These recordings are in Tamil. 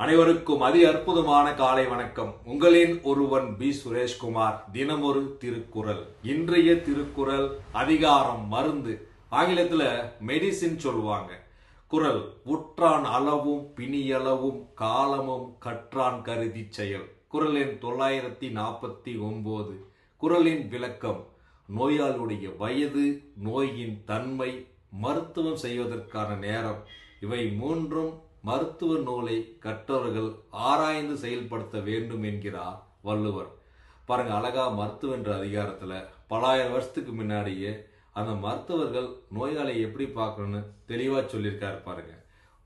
அனைவருக்கும் அதி அற்புதமான காலை வணக்கம். உங்களின் ஒருவன் பி சுரேஷ்குமார். தினமொரு திருக்குறள். இன்றைய திருக்குறள் அதிகாரம் மருந்து. ஆங்கிலத்துல மெடிசின் சொல்லுவாங்க. குறள்: உற்றான் அளவும் பிணியளவும் காலமும் கற்றான் கருதி செயல். குறள் எண் 949. குறளின் விளக்கம்: நோயாளியுடைய வயது, நோயின் தன்மை, மருத்துவம் செய்வதற்கான நேரம், இவை மூன்றும் மருத்துவ நூலை கற்றவர்கள் ஆராய்ந்து செயல்படுத்த வேண்டும் என்கிறார் வள்ளுவர். பாருங்க, அழகா மருத்துவம் என்ற அதிகாரத்துல பலாயிரம் வருஷத்துக்கு முன்னாடியே அந்த மருத்துவர்கள் நோயாளியை எப்படி பார்க்கணும்னு தெளிவா சொல்லியிருக்காரு. பாருங்க,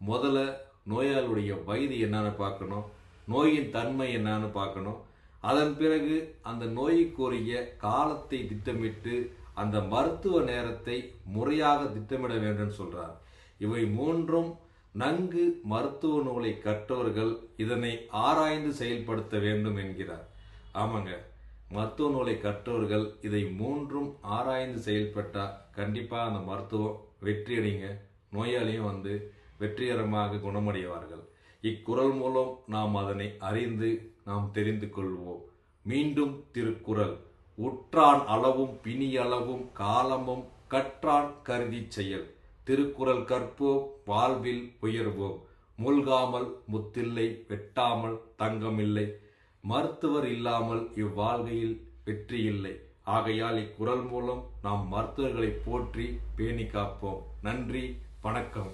முதல்ல நோயாளியுடைய வயது என்னன்னு பார்க்கணும், நோயின் தன்மை என்னன்னு பார்க்கணும். அதன் பிறகு அந்த நோய்க்குரிய காலத்தை திட்டமிட்டு அந்த மருத்துவ நேரத்தை முறையாக திட்டமிட வேண்டும் சொல்றார். இவை மூன்றும் நன்கு மருத்துவ நூலை கற்றவர்கள் இதனை ஆராய்ந்து செயல்படுத்த வேண்டும் என்கிறார். ஆமாங்க, மருத்துவ நூலை கற்றவர்கள் இதை மூன்றும் ஆராய்ந்து செயல்பட்டா கண்டிப்பா அந்த மருத்துவம் வெற்றியடைங்க, நோயாளியும் வெற்றிகரமாக குணமடைவார்கள். இக்குறள் மூலம் நாம் அதனை அறிந்து நாம் தெரிந்து கொள்வோம். மீண்டும் திருக்குறள்: உற்றான் அளவும் பிணியளவும் காலமும் கற்றான் கருதி செயல். திருக்குறள் கற்போம், வாழ்வில் உயர்வோம். மூழ்காமல் முத்தில்லை, வெட்டாமல் தங்கமில்லை. மருத்துவர் இல்லாமல் இவ்வாழ்கையில் வெற்றி இல்லை. ஆகையால் இக்குறள் மூலம் நாம் மருத்துவர்களை போற்றி பேணி காப்போம். நன்றி, வணக்கம்.